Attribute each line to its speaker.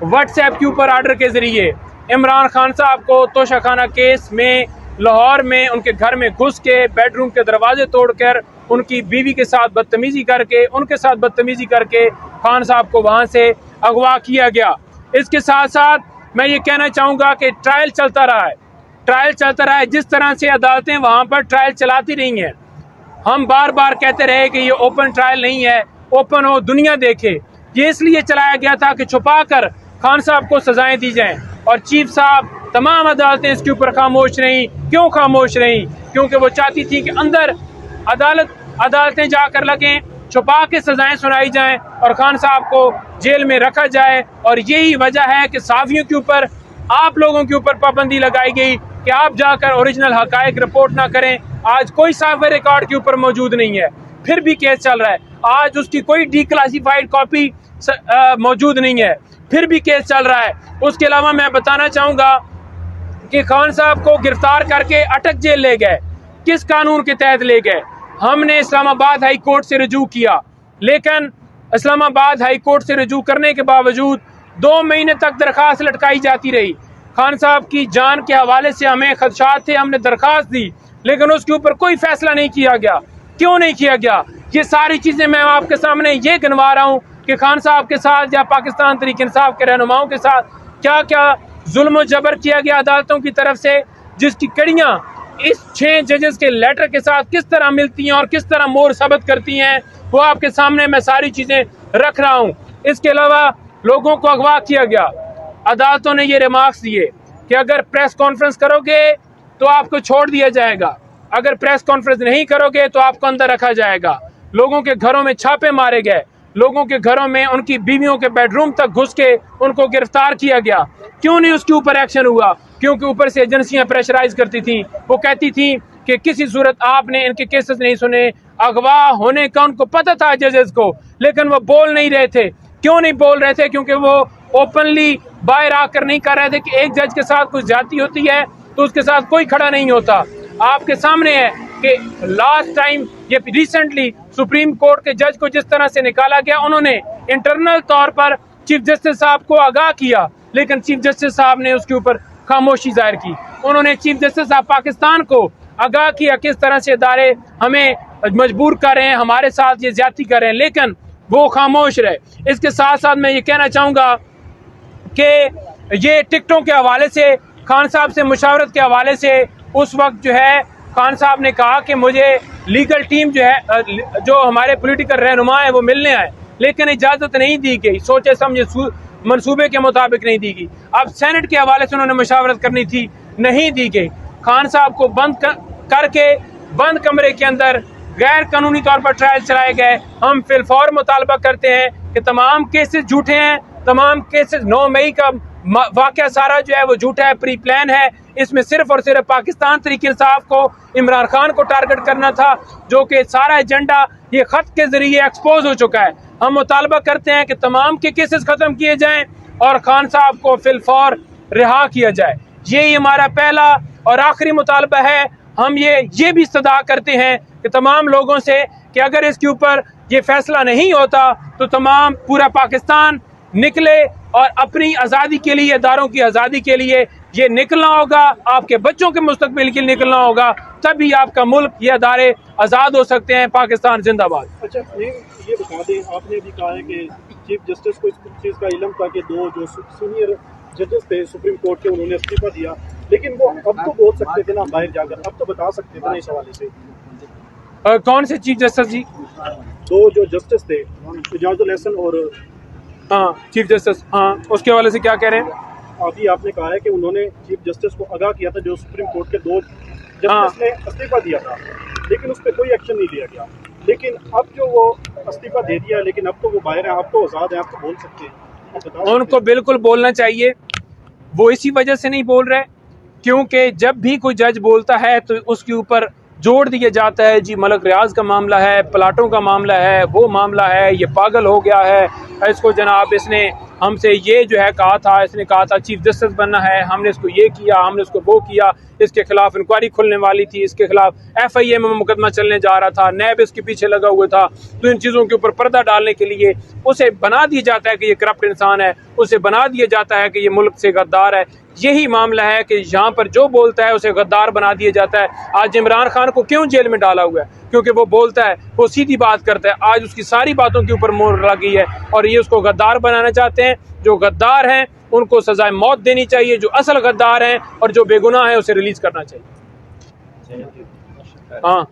Speaker 1: WhatsApp के ऊपर order के ज़रिए इमरान खान साहब को तोशाखाना केस में लाहौर में उनके घर में घुस के बेडरूम के दरवाजे तोड़कर उनकी बीवी के साथ बदतमीज़ी करके खान साहब को वहाँ से अगवा किया गया। इसके साथ साथ मैं ये कहना चाहूँगा कि ट्रायल चलता रहा है। जिस तरह से अदालतें वहाँ पर ट्रायल चलाती रही हैं, हम बार बार कहते रहे कि ये ओपन ट्रायल नहीं है, ओपन हो दुनिया देखे। ये इसलिए चलाया गया था कि छुपा कर खान साहब को सजाएं दी जाएं, और चीफ साहब तमाम अदालतें इसके ऊपर खामोश रहीं। क्यों खामोश रहीं? क्योंकि वो चाहती थी कि अंदर अदालतें जाकर लगें, छुपा के सजाएं सुनाई जाएं और खान साहब को जेल में रखा जाए। और यही वजह है कि सहाफ़ियों के ऊपर, आप लोगों के ऊपर पाबंदी लगाई गई कि आप जाकर ओरिजिनल हक़ाइक़ रिपोर्ट ना करें। आज कोई सॉफ्टवेयर रिकॉर्ड के ऊपर मौजूद नहीं है, फिर भी केस चल रहा है। आज उसकी कोई डिक्लासिफाइड कॉपी मौजूद नहीं है, फिर भी केस चल रहा है। उसके अलावा मैं बताना चाहूँगा कि खान साहब को गिरफ्तार करके अटक जेल ले गए, किस कानून के तहत ले गए? हमने इस्लामाबाद हाई कोर्ट से रजू किया, लेकिन इस्लामाबाद हाई कोर्ट से रजू करने के बावजूद 2 महीने तक दरख्वास्त लटकाई जाती रही। खान साहब की जान के हवाले से हमें खदशात थे, हमने दरख्वास्त दी, लेकिन उसके ऊपर कोई फैसला नहीं किया गया। क्यों नहीं किया गया? ये सारी चीज़ें मैं आपके सामने ये गिनवा रहा हूँ कि खान साहब के साथ या पाकिस्तान तहरीक इंसाफ के रहनुमाओं के साथ क्या क्या जुल्म जबर किया गया अदालतों की तरफ से, जिसकी कड़ियाँ इस 6 जजेस के लेटर के साथ किस तरह मिलती हैं और किस तरह मोहर साबित करती हैं, वो आपके सामने मैं सारी चीज़ें रख रहा हूँ। इसके अलावा लोगों को अगवा किया गया। अदालतों ने ये रिमार्क्स दिए कि अगर प्रेस कॉन्फ्रेंस करोगे तो आपको छोड़ दिया जाएगा, अगर प्रेस कॉन्फ्रेंस नहीं करोगे तो आपको अंदर रखा जाएगा। लोगों के घरों में छापे मारे गए, लोगों के घरों में उनकी बीवियों के बेडरूम तक घुस के उनको गिरफ्तार किया गया। क्यों नहीं उसके ऊपर एक्शन हुआ? क्योंकि ऊपर से एजेंसियां प्रेशराइज करती थी। वो कहती थी कि किसी सूरत आपने इनके केसेस नहीं सुने। अगवा होने का उनको पता था जजेस को, लेकिन वो बोल नहीं रहे थे। क्यों नहीं बोल रहे थे? क्योंकि वो ओपनली बाहर आकर नहीं कर रहे थे कि एक जज के साथ कुछ ज्यादती होती है तो उसके साथ कोई खड़ा नहीं होता। आपके सामने है कि लास्ट टाइम ये रिसेंटली सुप्रीम कोर्ट के जज को जिस तरह से निकाला गया, उन्होंने इंटरनल तौर पर चीफ जस्टिस साहब को आगाह किया, लेकिन चीफ जस्टिस साहब ने उसके ऊपर खामोशी जाहिर की। उन्होंने चीफ जस्टिस साहब पाकिस्तान को आगाह किया किस तरह से इदारे हमें मजबूर कर रहे हैं, हमारे साथ ये ज्यादती कर रहे हैं, लेकिन वो खामोश रहे। इसके साथ साथ मैं ये कहना चाहूँगा कि ये टिकटों के हवाले से, खान साहब से मुशावरत के हवाले से, उस वक्त जो है खान साहब ने कहा कि मुझे लीगल टीम जो है, जो हमारे पॉलिटिकल रहनुमा है वो मिलने आए, लेकिन इजाज़त नहीं दी गई, सोचे समझे मंसूबे के मुताबिक नहीं दी गई। अब सेनेट के हवाले से उन्होंने मुशावरत करनी थी, नहीं दी गई। खान साहब को बंद करके बंद कमरे के अंदर गैर कानूनी तौर पर ट्रायल चलाए गए। हम फिलफौर मुतालबा करते हैं कि तमाम केसेस झूठे हैं, तमाम केसेस 9 मई का वाक़या सारा जो है वो झूठा है, प्री प्लान है। इसमें सिर्फ और सिर्फ पाकिस्तान तहरीक इंसाफ को, इमरान खान को टारगेट करना था, जो कि सारा एजेंडा ये खत के जरिए एक्सपोज हो चुका है। हम मुतालबा करते हैं कि तमाम के केसेस ख़त्म किए जाएं और खान साहब को फिलफौर रिहा किया जाए। यही हमारा पहला और आखिरी मुतालबा है। हम ये भी इस्तदा करते हैं कि तमाम लोगों से कि अगर इसके ऊपर ये फैसला नहीं होता तो तमाम पूरा पाकिस्तान निकले और अपनी आज़ादी के लिए, इदारों की आज़ादी के लिए ये निकलना होगा, आपके बच्चों के मुस्तकबिल के लिए निकलना होगा, तभी आपका मुल्क, ये अदारे आज़ाद हो सकते हैं। पाकिस्तान जिंदाबाद।
Speaker 2: अच्छा, ये बता दें, आपने भी कहा है कि चीफ जस्टिस को इस चीज़ का इल्म था कि 2 जो सीनियर जजेस थे सुप्रीम कोर्ट के, उन्होंने इस्तीफा दिया, लेकिन वो अब तो बोल सकते थे ना बाहर जाकर, अब तो बता सकते थे ना इस हवाले से।
Speaker 1: कौन से चीफ जस्टिस जी?
Speaker 2: 2 जो जस्टिस थे, इजाजुल हसन और
Speaker 1: चीफ जस्टिस, उसके हवाले से क्या कह रहे हैं?
Speaker 2: अभी आपने कहा है कि उन्होंने चीफ जस्टिस को आगाह किया था, जो सुप्रीम कोर्ट के 2 जस्टिस ने इस्तीफा दिया था, लेकिन उस पर कोई एक्शन नहीं लिया गया। लेकिन अब जो वो इस्तीफा दे दिया, लेकिन अब तो वो बाहर हैं, अब तो आज़ाद हैं, अब तो बोल सकते हैं।
Speaker 1: उनको बिल्कुल बोलना चाहिए। वो इसी वजह से नहीं बोल रहे क्योंकि जब भी कोई जज बोलता है तो उसके ऊपर जोड़ दिया जाता है, जी मलक रियाज का मामला है, प्लाटों का मामला है, वो मामला है, ये पागल हो गया है, इसको जनाब इसने हमसे ये जो है कहा था, इसने कहा था चीफ जस्टिस बनना है, हमने इसको ये किया, हमने इसको वो किया, इसके खिलाफ इंक्वायरी खुलने वाली थी, इसके खिलाफ FIA में मुकदमा चलने जा रहा था, नैब इसके पीछे लगा हुआ था। तो इन चीज़ों के ऊपर पर्दा डालने के लिए उसे बना दिया जाता है कि ये करप्ट इंसान है, उसे बना दिया जाता है कि ये मुल्क से गद्दार है। यही मामला है कि यहाँ पर जो बोलता है उसे गद्दार बना दिया जाता है। आज इमरान खान को क्यों जेल में डाला हुआ है? क्योंकि वो बोलता है, वो सीधी बात करता है। आज उसकी सारी बातों के ऊपर मोहर लगी है और ये उसको गद्दार बनाना चाहते हैं। जो गद्दार हैं उनको सजाए मौत देनी चाहिए, जो असल गद्दार हैं, और जो बेगुनाह है उसे रिलीज करना चाहिए। हाँ।